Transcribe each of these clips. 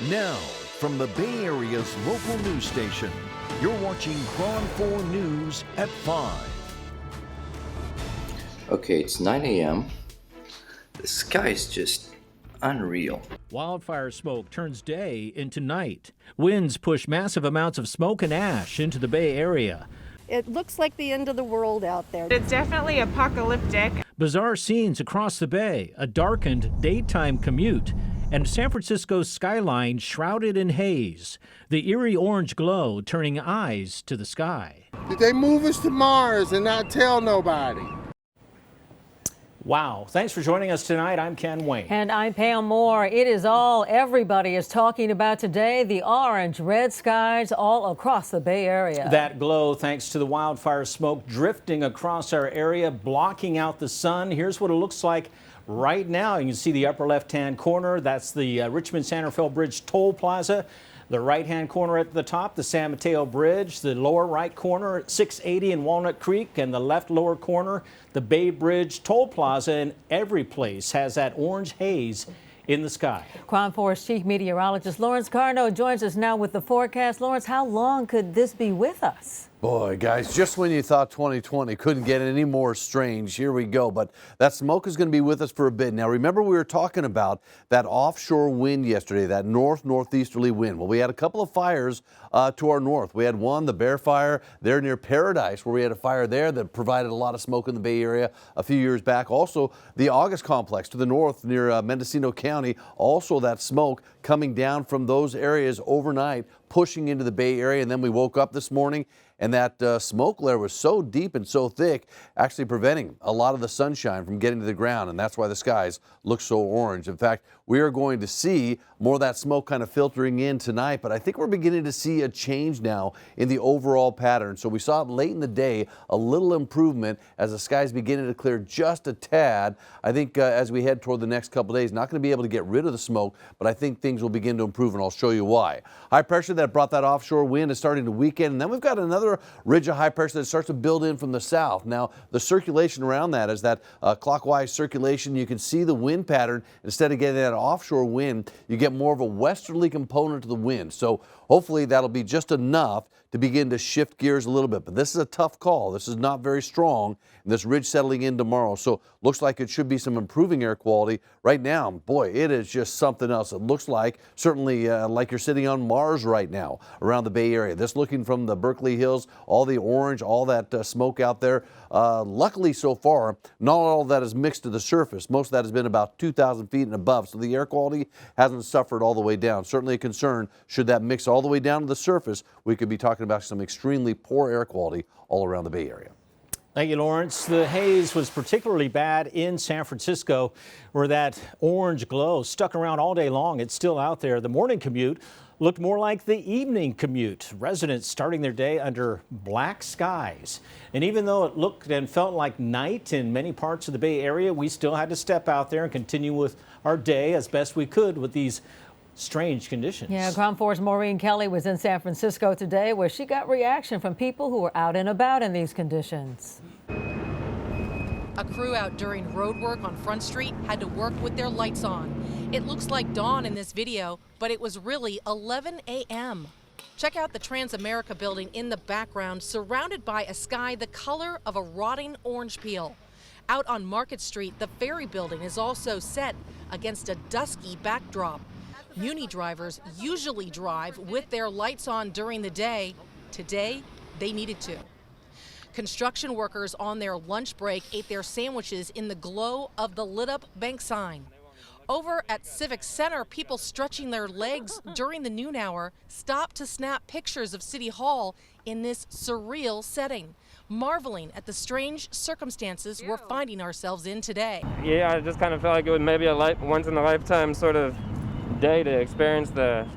Now, from the Bay Area's local news station, you're watching KRON4 News at 5. Okay, it's 9 a.m. The sky's just unreal. Wildfire smoke turns day into night. Winds push massive amounts of smoke and ash into the Bay Area. It looks like the end of the world out there. It's definitely apocalyptic. Bizarre scenes across the bay, a darkened daytime commute, and San Francisco's skyline shrouded in haze. The eerie orange glow turning eyes to the sky. Did they move us to Mars and not tell nobody? Wow. Thanks for joining us tonight. I'm Ken Wayne. And I'm Pam Moore. It is all everybody is talking about today, the orange, red skies all across the Bay Area. That glow thanks to the wildfire smoke drifting across our area, blocking out the sun. Here's what it looks like right now. You can see the upper left-hand corner. That's the Richmond-Santa Fe Bridge toll plaza. The right-hand corner at the top, the San Mateo Bridge. The lower right corner, 680 in Walnut Creek. And the left lower corner, the Bay Bridge toll plaza. And every place has that orange haze in the sky. KRON4's chief meteorologist Lawrence Carno joins us now with the forecast. Lawrence, how long could this be with us? Boy, guys, just when you thought 2020 couldn't get any more strange, here we go. But that smoke is going to be with us for a bit. Now, remember we were talking about that offshore wind yesterday, that northeasterly wind. Well, we had a couple of fires to our north. We had one, the Bear Fire, there near Paradise, where we had a fire there that provided a lot of smoke in the Bay Area a few years back. Also, the August Complex to the north near Mendocino County, also that smoke coming down from those areas overnight, pushing into the Bay Area. And then we woke up this morning and that smoke layer was so deep and so thick, actually preventing a lot of the sunshine from getting to the ground, and that's why the skies look so orange. In fact, we are going to see more of that smoke kind of filtering in tonight, but I think we're beginning to see a change now in the overall pattern. So we saw it late in the day, a little improvement as the skies beginning to clear just a tad. I think as we head toward the next couple of days, not going to be able to get rid of the smoke, but I think things will begin to improve, and I'll show you why. High pressure that brought that offshore wind is starting to weaken, and then we've got another ridge of high pressure that starts to build in from the south. Now, the circulation around that is that clockwise circulation. You can see the wind pattern. Instead of getting that offshore wind, you get more of a westerly component to the wind. So hopefully that'll be just enough to begin to shift gears a little bit. But this is a tough call. This is not very strong, and this ridge settling in tomorrow. So looks like it should be some improving air quality. Right now, boy, it is just something else. It looks like, certainly like you're sitting on Mars right now around the Bay Area. This looking from the Berkeley Hills, all the orange, all that smoke out there. Luckily so far, not all of that is mixed to the surface. Most of that has been about 2,000 feet and above. So the air quality hasn't suffered all the way down. Certainly a concern. Should that mix all the way down to the surface, we could be talking about some extremely poor air quality all around the Bay Area. Thank you, Lawrence. The haze was particularly bad in San Francisco, where that orange glow stuck around all day long. It's still out there. The morning commute looked more like the evening commute. Residents starting their day under black skies. And even though it looked and felt like night in many parts of the Bay Area, we still had to step out there and continue with our day as best we could with these strange conditions. Yeah, KRON4's Maureen Kelly was in San Francisco today, where she got reaction from people who were out and about in these conditions. A crew out during road work on Front Street had to work with their lights on. It looks like dawn in this video, but it was really 11 a.m. Check out the Transamerica building in the background, surrounded by a sky the color of a rotting orange peel. Out on Market Street, the Ferry building is also set against a dusky backdrop. Muni drivers usually drive with their lights on during the day. Today, they needed to. Construction workers on their lunch break ate their sandwiches in the glow of the lit-up bank sign. Over at Civic Center, people stretching their legs during the noon hour stopped to snap pictures of City Hall in this surreal setting, marveling at the strange circumstances we're finding ourselves in today. Yeah, I just kind of felt like it was maybe a once-in-a-lifetime sort of day to experience the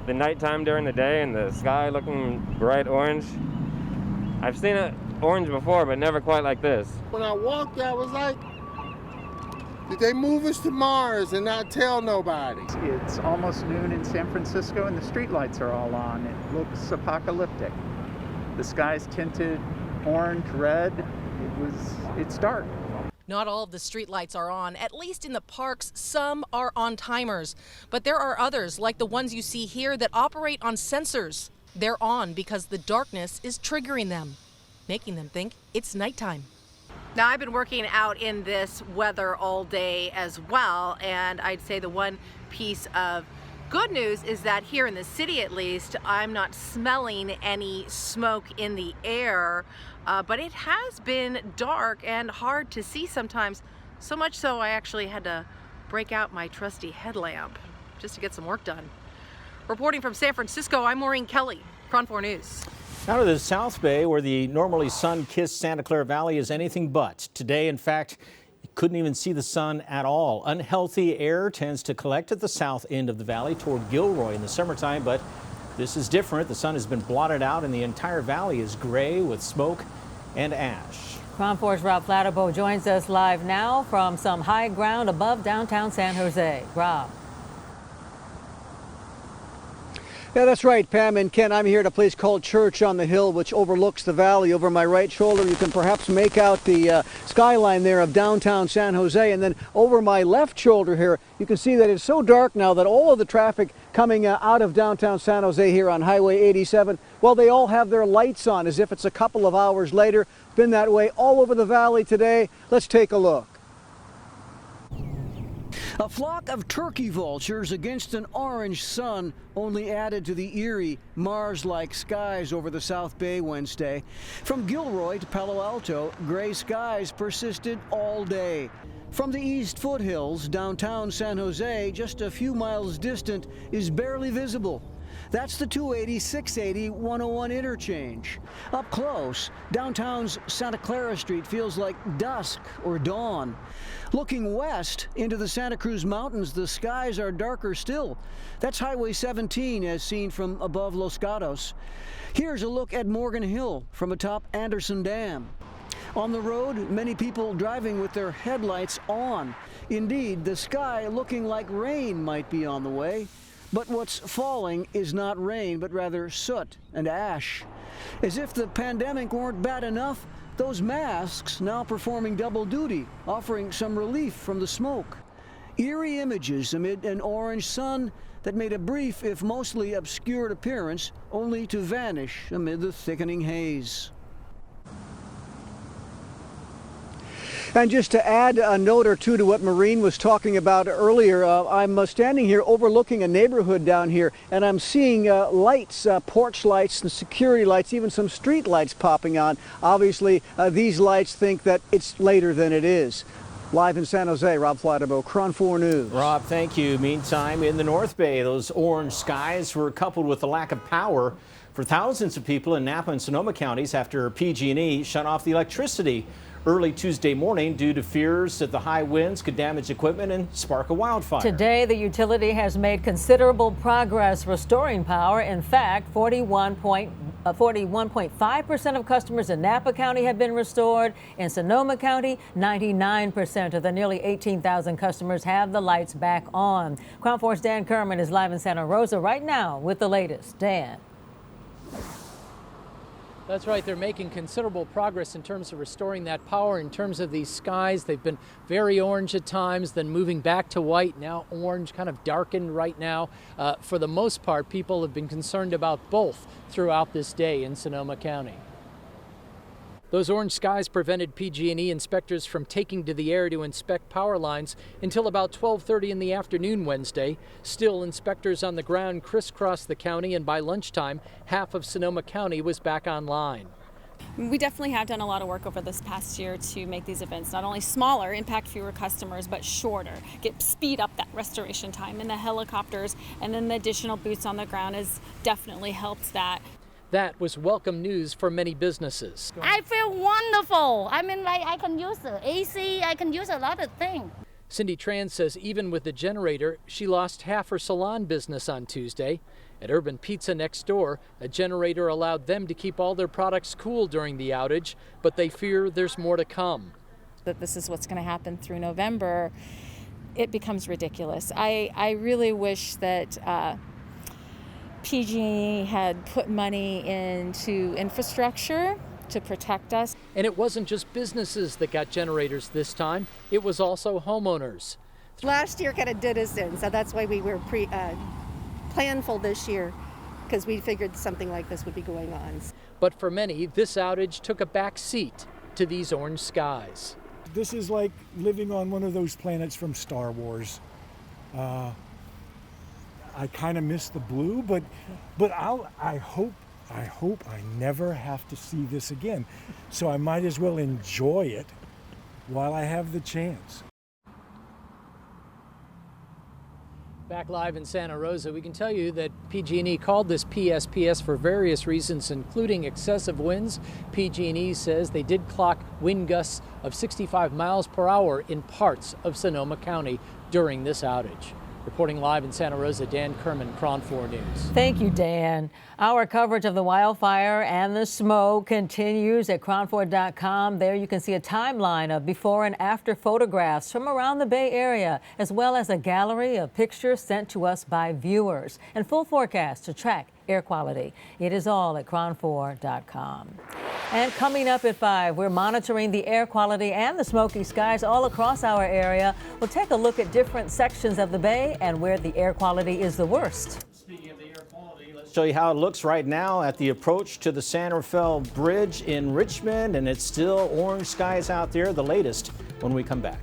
nighttime during the day and the sky looking bright orange. I've seen it orange before, but never quite like this. When I walked out, I was like, did they move us to Mars and not tell nobody? It's almost noon in San Francisco and the streetlights are all on. It looks apocalyptic. The sky's tinted orange, red. It's dark. Not all of the streetlights are on. At least in the parks, some are on timers. But there are others, like the ones you see here, that operate on sensors. They're on because the darkness is triggering them, making them think it's nighttime. Now, I've been working out in this weather all day as well, and I'd say the one piece of good news is that here in the city, at least, I'm not smelling any smoke in the air, but it has been dark and hard to see sometimes, so much so I actually had to break out my trusty headlamp just to get some work done. Reporting from San Francisco, I'm Maureen Kelly, KRON4 News. Now to the South Bay, where the normally sun-kissed Santa Clara Valley is anything but. Today, in fact, you couldn't even see the sun at all. Unhealthy air tends to collect at the south end of the valley toward Gilroy in the summertime, but this is different. The sun has been blotted out and the entire valley is gray with smoke and ash. KRON4's Rob Flatterbow joins us live now from some high ground above downtown San Jose. Rob. Yeah, that's right, Pam and Ken. I'm here at a place called Church on the Hill, which overlooks the valley. Over my right shoulder, you can perhaps make out the skyline there of downtown San Jose. And then over my left shoulder here, you can see that it's so dark now that all of the traffic coming out of downtown San Jose here on Highway 87, well, they all have their lights on as if it's a couple of hours later. Been that way all over the valley today. Let's take a look. A flock of turkey vultures against an orange sun only added to the eerie Mars-like skies over the South Bay Wednesday. From Gilroy to Palo Alto, gray skies persisted all day. From the east foothills, downtown San Jose, just a few miles distant, is barely visible. That's the 280-680-101 interchange. Up close, downtown's Santa Clara Street feels like dusk or dawn. Looking west into the Santa Cruz Mountains, the skies are darker still. That's Highway 17 as seen from above Los Gatos. Here's a look at Morgan Hill from atop Anderson Dam. On the road, many people driving with their headlights on. Indeed, the sky looking like rain might be on the way. But what's falling is not rain, but rather soot and ash. As if the pandemic weren't bad enough, those masks now performing double duty, offering some relief from the smoke. Eerie images amid an orange sun that made a brief, if mostly obscured appearance, only to vanish amid the thickening haze. And just to add a note or two to what Maureen was talking about earlier, I'm standing here overlooking a neighborhood down here, and I'm seeing lights, porch lights and security lights, even some street lights popping on. Obviously, these lights think that it's later than it is. Live in San Jose, Rob Flatterbow, KRON4 News. Rob, thank you. Meantime, in the North Bay, those orange skies were coupled with the lack of power for thousands of people in Napa and Sonoma counties after PG&E shut off the electricity early Tuesday morning due to fears that the high winds could damage equipment and spark a wildfire. Today, the utility has made considerable progress restoring power. In fact, 41.5% of customers in Napa County have been restored. In Sonoma County, 99% of the nearly 18,000 customers have the lights back on. KRON4's Dan Kerman is live in Santa Rosa right now with the latest. Dan. That's right. They're making considerable progress in terms of restoring that power. In terms of these skies, they've been very orange at times, then moving back to white, now orange, kind of darkened right now. For the most part, people have been concerned about both throughout this day in Sonoma County. Those orange skies prevented PG&E inspectors from taking to the air to inspect power lines until about 12:30 in the afternoon Wednesday. Still, inspectors on the ground crisscrossed the county, and by lunchtime, half of Sonoma County was back online. We definitely have done a lot of work over this past year to make these events not only smaller, impact fewer customers, but shorter, speed up that restoration time. And the helicopters and then the additional boots on the ground has definitely helped that. That was welcome news for many businesses. I feel wonderful. I mean, like I can use the AC, I can use a lot of things. Cindy Tran says even with the generator, she lost half her salon business on Tuesday. At Urban Pizza next door, a generator allowed them to keep all their products cool during the outage, but they fear there's more to come. That this is what's going to happen through November, it becomes ridiculous. I really wish that PG&E had put money into infrastructure to protect us. And it wasn't just businesses that got generators this time, it was also homeowners. Last year kind of did us in, so that's why we were planful this year, because we figured something like this would be going on. But for many, this outage took a back seat to these orange skies. This is like living on one of those planets from Star Wars. I kind of miss the blue, but I hope I never have to see this again. So I might as well enjoy it while I have the chance. Back live in Santa Rosa, we can tell you that PG&E called this PSPS for various reasons, including excessive winds. PG&E says they did clock wind gusts of 65 miles per hour in parts of Sonoma County during this outage. Reporting live in Santa Rosa, Dan Kerman, KRON4 News. Thank you, Dan. Our coverage of the wildfire and the smoke continues at KRON4.com. There you can see a timeline of before and after photographs from around the Bay Area, as well as a gallery of pictures sent to us by viewers and full forecast to track air quality. It is all at KRON4.com. And coming up at 5, we're monitoring the air quality and the smoky skies all across our area. We'll take a look at different sections of the Bay and where the air quality is the worst. Speaking of the air quality, let's show you how it looks right now at the approach to the San Rafael Bridge in Richmond, and it's still orange skies out there. The latest when we come back.